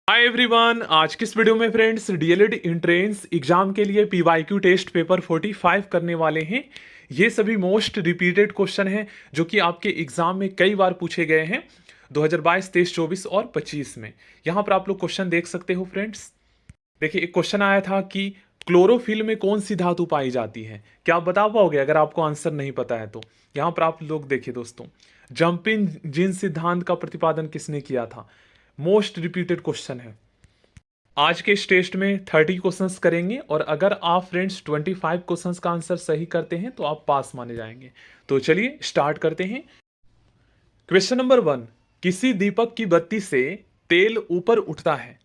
Hi everyone, आज की इस वीडियो में फ्रेंड्स डीएलएड एंट्रेंस एग्जाम के लिए पीवाईक्यू टेस्ट पेपर 45 करने वाले हैं। ये सभी मोस्ट रिपीटेड क्वेश्चन हैं जो कि आपके एग्जाम में कई बार पूछे गए हैं 2022, 23, 24 और 25 में। यहाँ पर आप लोग क्वेश्चन देख सकते हो फ्रेंड्स। देखिए, एक क्वेश्चन आया था कि क्लोरोफिल में कौन सी धातु पाई जाती है। क्या आप बता पाओगे अगर आपको आंसर नहीं पता है तो? यहाँ पर आप लोग देखिए दोस्तों, जंपिंग जिन सिद्धांत का प्रतिपादन किसने किया था। मोस्ट रिपीटेड क्वेश्चन है। आज के इस टेस्ट में 30 क्वेश्चंस करेंगे और अगर आप फ्रेंड्स 25 क्वेश्चंस का आंसर सही करते हैं तो आप पास माने जाएंगे। तो चलिए स्टार्ट करते हैं। क्वेश्चन नंबर 1, किसी दीपक की बत्ती से तेल ऊपर उठता है,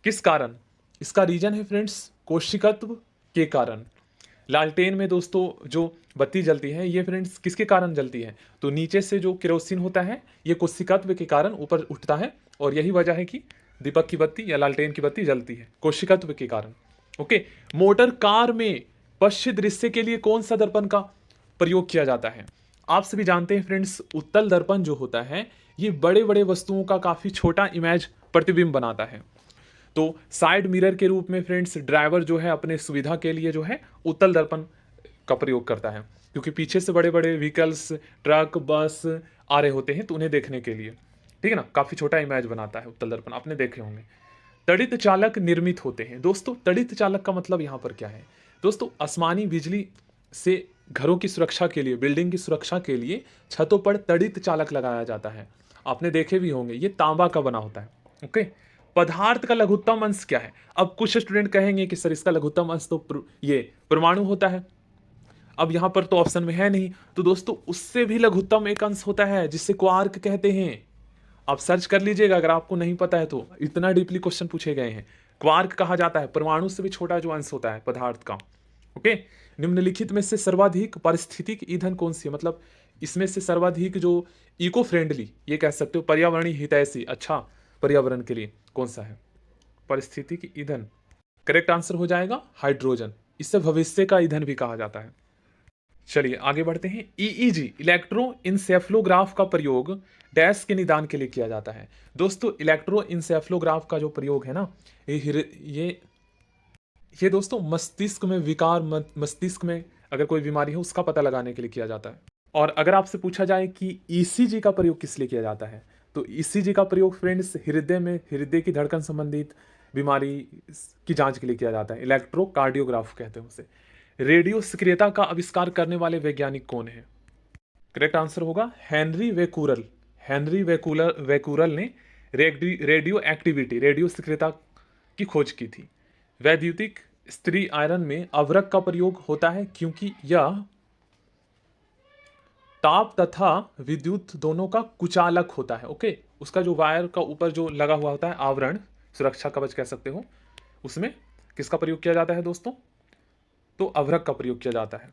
किस कारण? इसका रीजन है फ्रेंड्स कोशिकत्व के कारण। लालटेन में दोस्तों जो बत्ती जलती है ये फ्रेंड्स किसके कारण जलती है? तो नीचे से जो केरोसिन होता है ये कोशिकत्व के कारण ऊपर उठता है और यही वजह है कि दीपक की बत्ती या लालटेन की बत्ती जलती है, कोशिकत्व के कारण। ओके। मोटर कार में पश्चिम दृश्य के लिए कौन सा दर्पण का प्रयोग किया जाता है? आप सभी जानते हैं फ्रेंड्स, उत्तल दर्पण जो होता है ये बड़े बड़े वस्तुओं का काफी छोटा इमेज प्रतिबिंब बनाता है। तो साइड मिरर के रूप में फ्रेंड्स ड्राइवर जो है अपने सुविधा के लिए जो है उत्तल दर्पण का प्रयोग करता है, क्योंकि पीछे से बड़े बड़े व्हीकल्स, ट्रक, बस आ रहे होते हैं तो उन्हें देखने के लिए, ठीक है ना, काफी छोटा इमेज बनाता है उत्तल दर्पण, आपने देखे होंगे। तड़ित चालक निर्मित होते हैं। दोस्तों तड़ित चालक का मतलब यहाँ पर क्या है? दोस्तों आसमानी बिजली से घरों की सुरक्षा के लिए, बिल्डिंग की सुरक्षा के लिए छतों पर तड़ित चालक लगाया जाता है, आपने देखे भी होंगे। ये तांबा का बना होता है। ओके। पदार्थ का लघुत्तम अंश क्या है? अब कुछ स्टूडेंट कहेंगे कि सर इसका लघुत्तम अंश तो ये परमाणु होता है। अब यहां पर तो ऑप्शन में है नहीं, तो दोस्तों उससे भी लघुत्तम एक अंश होता है जिससे क्वार्क कहते हैं। आप सर्च कर लीजिएगा अगर आपको नहीं पता है तो, इतना डीपली क्वेश्चन पूछे गए हैं। क्वार्क कहा जाता है परमाणु से भी छोटा जो अंश होता है पदार्थ का। ओके। निम्नलिखित में से सर्वाधिक पारिस्थितिक ईंधन कौन सी है? मतलब इसमें से सर्वाधिक जो इको फ्रेंडली, ये कह सकते हो पर्यावरणीय हितैषी, अच्छा पर्यावरण के लिए कौन सा है? पारिस्थितिक ईंधन करेक्ट आंसर हो जाएगा हाइड्रोजन। इससे भविष्य का ईंधन भी कहा जाता है। चलिए आगे बढ़ते हैं। ईईजी इलेक्ट्रो इंसेफ्लोग्राफ का प्रयोग डैश के निदान के लिए किया जाता है। दोस्तों इलेक्ट्रो इंसेफ्लोग्राफ का जो प्रयोग है ना, ये दोस्तों मस्तिष्क में विकार, मस्तिष्क में अगर कोई बीमारी है उसका पता लगाने के लिए किया जाता है। और अगर आपसे पूछा जाए कि ईसीजी का प्रयोग किस लिए किया जाता है, तो ईसीजी का प्रयोग फ्रेंड्स हृदय में, हृदय की धड़कन संबंधित बीमारी की जांच के लिए किया जाता है। इलेक्ट्रोकार्डियोग्राफ कहते हैं उसे। रेडियो सक्रियता का आविष्कार करने वाले वैज्ञानिक कौन है? करेक्ट आंसर होगा हेनरी वेकूरल। हेनरी वेकूरल ने रेडियो एक्टिविटी, रेडियो सक्रियता की खोज की थी। वैद्युतिक स्त्री आयरन में अवरक का प्रयोग होता है क्योंकि यह ताप तथा विद्युत दोनों का कुचालक होता है। ओके। उसका जो वायर का ऊपर जो लगा हुआ होता है आवरण, सुरक्षा कवच कह सकते हो, उसमें किसका प्रयोग किया जाता है दोस्तों? तो अवरक का प्रयोग किया जाता है।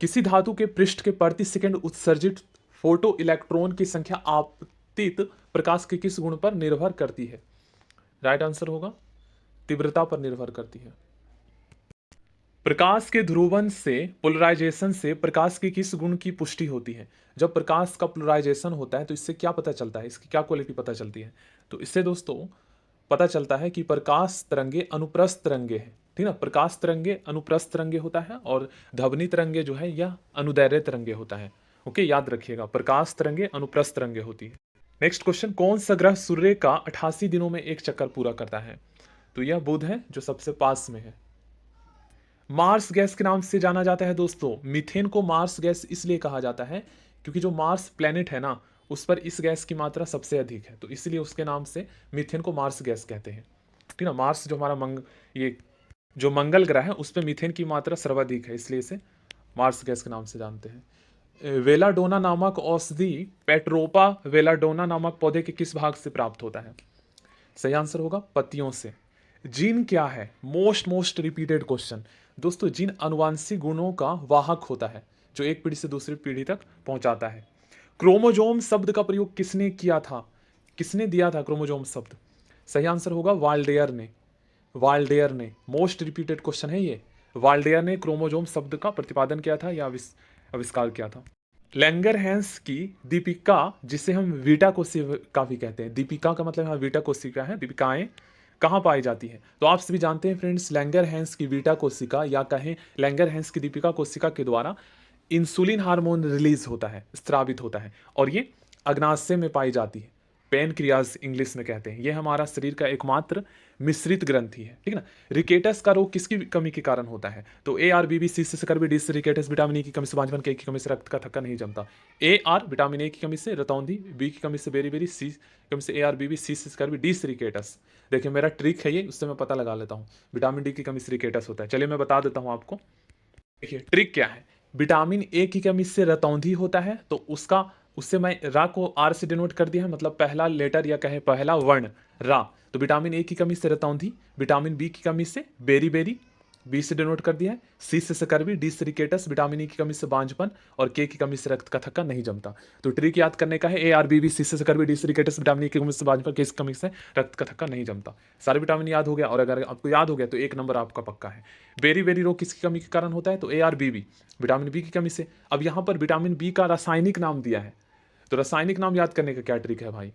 किसी धातु के पृष्ठ के प्रति सेकंड उत्सर्जित फोटो इलेक्ट्रॉन की संख्या आपतित प्रकाश के किस गुण पर निर्भर करती है? राइट आंसर होगा तीव्रता पर निर्भर करती है। प्रकाश के ध्रुवण से, पोलराइजेशन से प्रकाश के किस गुण की पुष्टि होती है? जब प्रकाश का पोलराइजेशन होता है तो इससे क्या पता चलता है, इसकी क्या क्वालिटी पता चलती है? तो इससे दोस्तों पता चलता है कि प्रकाश तरंगे अनुप्रस्थ तरंगे हैं, ठीक ना। प्रकाश तरंगे अनुप्रस्थ तरंगे होता है और ध्वनि तरंगे जो है यह अनुदैर्घ्य तरंगे होता है। ओके, याद रखिएगा, प्रकाश तरंगे अनुप्रस्थ तरंगे होती है। नेक्स्ट क्वेश्चन, कौन सा ग्रह सूर्य का 88 दिनों में एक चक्कर पूरा करता है? तो यह बुध है जो सबसे पास में है। मार्स गैस के नाम से जाना जाता है दोस्तों। मीथेन को मार्स गैस इसलिए कहा जाता है क्योंकि जो मार्स प्लेनेट है ना, उस पर इस गैस की मात्रा सबसे अधिक है, तो इसलिए उसके नाम से मीथेन को मार्स गैस कहते हैं, ठीक ना। मार्स जो हमारा ये जो मंगल ग्रह है उस पर मीथेन की मात्रा सर्वाधिक है, इसलिए इसे मार्स गैस के नाम से जानते हैं। वेलाडोना नामक औषधि पेट्रोपा वेलाडोना नामक पौधे के किस भाग से प्राप्त होता है? सही आंसर होगा पत्तियों से। जीन क्या है? Most repeated question. दोस्तों जीन अनुवांशिक गुणों का वाहक होता है जो एक पीढ़ी से दूसरी पीढ़ी तक पहुंचाता है। क्रोमोजोम शब्द का प्रयोग किसने किया था, किसने दिया था क्रोमोजोम शब्द? सही आंसर होगा वाल्डेयर ने। वाल्डेयर ने, मोस्ट रिपीटेड क्वेश्चन है ये। वाल्डेयर ने क्रोमोजोम शब्द का प्रतिपादन किया था या आविष्कार किया था। लैंगरहैंस की दीपिका, जिसे हम वीटा कोशिका भी कहते हैं, दीपिका का मतलब यहाँ वीटा कोशिका है, दीपिकाएं कहाँ पाई जाती है? तो आप सभी जानते हैं फ्रेंड्स, लैंगरहैंस की बीटा कोशिका या कहें लैंगरहैंस की दीपिका कोशिका के द्वारा इंसुलिन हार्मोन रिलीज होता है, स्रावित होता है, और ये अग्नाशय में पाई जाती है। पैनक्रियाज इंग्लिश में कहते हैं। ये हमारा शरीर का एकमात्र मिश्रित ग्रंथि है, ठीक ना। रिकेटस का रोग किसकी कमी के कारण होता है? तो A R B B C से स्कर्वी, डी से रिकेटस, विटामिन ई की कमी से बांझपन, के की कमी से रक्त का थक्का नहीं जमता। ए आर विटामिन ए की कमी से रतौंधी, बी की कमी से बेरी, सी की कमी से ए आर बी बी, सी से स्कर्वी, डी से रिकेटस। देखिए मेरा ट्रिक है ये, उससे मैं पता लगा लेता हूँ। विटामिन डी की कमी से रिकेटस होता है। चलिए मैं बता देता हूँ आपको। देखिए ट्रिक क्या है। विटामिन ए की कमी से रतौंधी होता है, तो उससे मैं रा को आर से डिनोट कर दिया है, मतलब पहला लेटर या कहे पहला वर्ण रा। तो विटामिन ए की कमी से रतौंधी, विटामिन बी की कमी से बेरी बेरी, बी से डिनोट कर दिया है, सी से स्कर्वी, डी से रिकेटस, विटामिन ई की कमी से बांझपन और के की कमी से रक्त का थक्का नहीं जमता। तो ट्रिक याद करने का है, A R B B, C से स्कर्वी, डी से रिकेटस, विटामिन ई की कमी से बांझपन, के की कमी से रक्त का थक्का नहीं जमता। सारे विटामिन याद हो गया, और अगर आपको याद हो गया तो 1 नंबर आपका पक्का है। बेरी बेरी रोग किसकी कमी के कारण होता है? तो A R B B, vitamin B की कमी से। अब यहाँ पर विटामिन बी का रासायनिक नाम दिया है, तो रासायनिक नाम याद करने का क्या ट्रिक है भाई?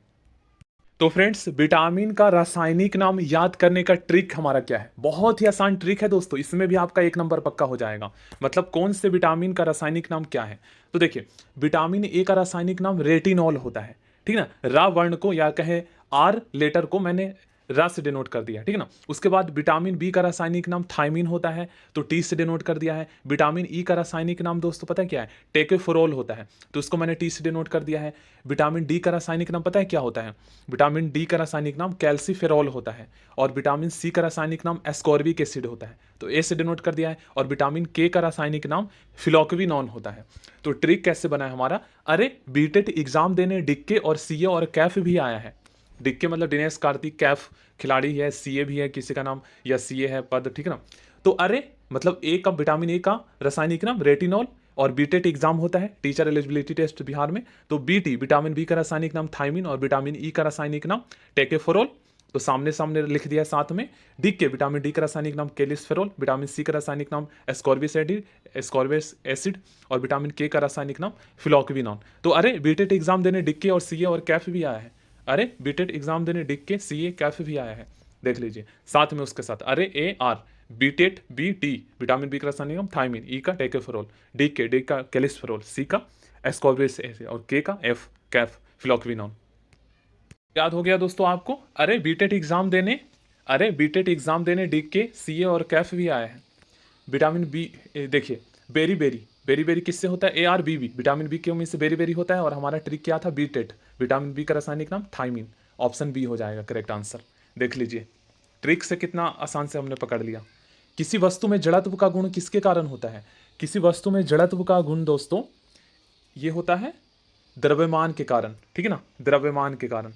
तो फ्रेंड्स, विटामिन का रासायनिक नाम याद करने का ट्रिक हमारा क्या है? बहुत ही आसान ट्रिक है दोस्तों, इसमें भी आपका 1 नंबर पक्का हो जाएगा। मतलब कौन से विटामिन का रासायनिक नाम क्या है? तो देखिए, विटामिन ए का रासायनिक नाम रेटिनॉल होता है, ठीक ना। रा वर्ण को या कहे आर लेटर को मैंने रा से डिनोट कर दिया, ठीक है ना। उसके बाद विटामिन बी का रासायनिक नाम थायमिन होता है, तो टी से डिनोट कर दिया है। विटामिन ई का रासायनिक नाम दोस्तों पता है क्या है? टेकोफेरोल होता है, तो उसको मैंने टी से डिनोट कर दिया है। विटामिन डी का रासायनिक नाम पता है क्या होता है? विटामिन डी का रासायनिक नाम कैल्सीफेरॉल होता है। और विटामिन सी का रासायनिक नाम एस्कॉर्बिक एसिड होता है, तो ए से डिनोट कर दिया है। और विटामिन के का रासायनिक नाम फिलोक्विनोन होता है। तो ट्रिक कैसे बना है हमारा? अरे बीटेट एग्जाम देने डिक्के और सीए और कैफ भी आया है। डिक्के मतलब दिनेश कार्तिक, कैफ खिलाड़ी है, सीए भी है किसी का नाम, या सीए है पद, ठीक है ना। तो अरे मतलब ए का विटामिन ए का रासायनिक नाम रेटिनॉल, और बीटेट एग्जाम होता है टीचर एलिजिबिलिटी टेस्ट बिहार में, तो बीटी विटामिन बी का रासायनिक नाम थायमिन, और विटामिन ई का रासायनिक नाम टेकोफेरोल, तो सामने सामने लिख दिया साथ में। के विटामिन डी का रासायनिक नाम कैलिसफेरोल, विटामिन सी का रासायनिक नाम एस्कॉर्बिस एसिड, और विटामिन के का रासायनिक नाम फिलोक्विनोन। तो अरे बीटेट एग्जाम देने डिक्के और सीए और कैफ भी आया है। अरे बीटेट एग्जाम देने डिक्के सीए कैफ भी आया है, देख लीजिए साथ में उसके साथ। अरे ए आर बीटेट बी टी विटामिन बी का रासायनिक नाम थायमिन, ई का टेकोफेरोल, डी का कैलिसफेरोल, सी का एस्कॉर्बिस एसिड, और के का एफ कैफ फिलोक्विनोन। याद हो गया दोस्तों आपको? अरे बीटेट एग्जाम देने डिक्के सीए और कैफ भी आया है। विटामिन बी देखिए, बेरी बेरी, बेरी बेरी किससे होता है? A R B B, vitamin B की कमी से बेरी बेरी होता है। और हमारा ट्रिक क्या था? बीटेट विटामिन बी का रासायनिक नाम थायमिन, ऑप्शन बी हो जाएगा करेक्ट आंसर। देख लीजिए ट्रिक से कितना आसान से हमने पकड़ लिया। किसी वस्तु में जड़त्व का गुण किसके कारण होता है? किसी वस्तु में जड़त्व का गुण दोस्तों ये होता है द्रव्यमान के कारण, ठीक है ना, द्रव्यमान के कारण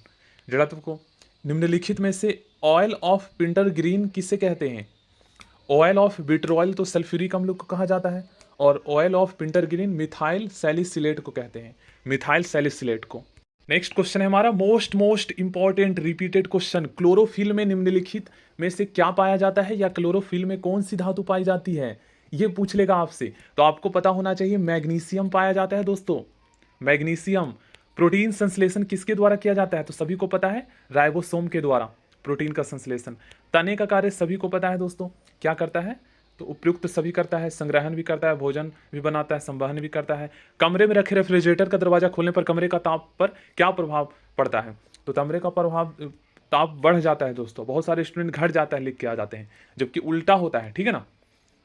जड़त्व को। निम्नलिखित में से ऑयल ऑफ पिंटरग्रीन किसे कहते हैं? ऑयल ऑफ विट्रोल तो सल्फ्यूरिक अम्ल को कहा जाता है, और ऑयल ऑफ पिंटरग्रीन मिथाइल सैलिसिलेट को कहते हैं, मिथाइल सैलिसिलेट को। नेक्स्ट क्वेश्चन है हमारा most important repeated question. Chlorophyll में निम्नलिखित में से क्या पाया जाता है, या क्लोरोफिल में कौन सी धातु पाई जाती है? ये पूछ लेगा आपसे, तो आपको पता होना चाहिए मैग्नीशियम पाया जाता है दोस्तों, मैग्नीशियम। प्रोटीन संश्लेषण किसके द्वारा किया जाता है? तो सभी को पता है, राइबोसोम के द्वारा प्रोटीन का संश्लेषण। तने का कार्य सभी को पता है दोस्तों, क्या करता है? तो उपयुक्त सभी करता है, संग्रहण भी करता है, भोजन भी बनाता है, संवहन भी करता है। कमरे में रखे रेफ्रिजरेटर का दरवाजा खोलने पर कमरे का ताप पर क्या प्रभाव पड़ता है? तो कमरे का प्रभाव ताप बढ़ जाता है दोस्तों। बहुत सारे स्टूडेंट घट जाता है लिख के आ जाते हैं, जबकि उल्टा होता है, ठीक है ना।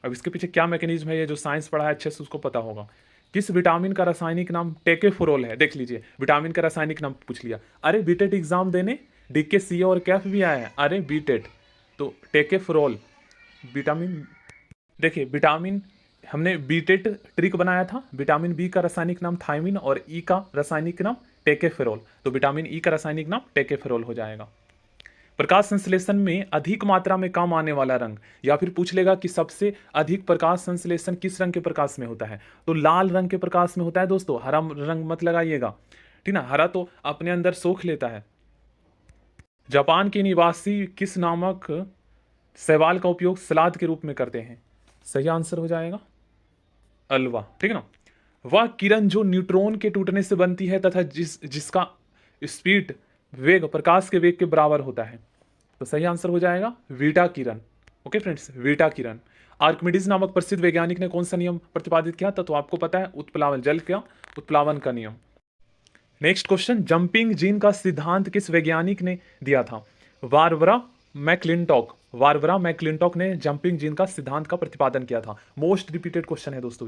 अब इसके पीछे क्या मैकेनिज्म है, ये जो साइंस पढ़ा है अच्छे से उसको पता होगा। किस विटामिन का रासायनिक नाम टेकोफेरोल है? देख लीजिए विटामिन का रासायनिक नाम पूछ लिया। अरे बीटेट एग्जाम देने डीके सी और कैफ भी आया है। अरे बीटेट तो टेकोफेरोल विटामिन, देखिए विटामिन हमने बीटेट ट्रिक बनाया था। विटामिन बी का रासायनिक नाम थायमिन और ई का रासायनिक नाम टेकोफेरोल, तो विटामिन ई का रासायनिक नाम टेकोफेरोल हो जाएगा। प्रकाश संश्लेषण में अधिक मात्रा में काम आने वाला रंग, या फिर पूछ लेगा कि सबसे अधिक प्रकाश संश्लेषण किस रंग के प्रकाश में होता है? तो लाल रंग के प्रकाश में होता है दोस्तों, हरा रंग मत लगाइएगा, ठीक ना, हरा तो अपने अंदर सोख लेता है। जापान के निवासी किस नामक शैवाल का उपयोग सलाद के रूप में करते हैं? सही आंसर हो जाएगा अल्वा, ठीक है ना। वह किरण जो न्यूट्रॉन के टूटने से बनती है तथा जिसका स्पीड वेग प्रकाश के वेग के बराबर होता है, तो सही आंसर हो जाएगा वीटा किरण। ओके फ्रेंड्स, वीटा किरण। आर्किमिडीज नामक प्रसिद्ध वैज्ञानिक ने कौन सा नियम प्रतिपादित किया था? तो आपको पता है, उत्प्लावन, जल का उत्प्लावन का नियम। नेक्स्ट क्वेश्चन, जंपिंग जीन का सिद्धांत किस वैज्ञानिक ने दिया था? बारबरा मैकलिंटॉक। बारबरा मैकलिंटॉक ने जंपिंग जीन का सिद्धांत का प्रतिपादन किया था। मोस्ट रिपीटेड क्वेश्चन है दोस्तों ये।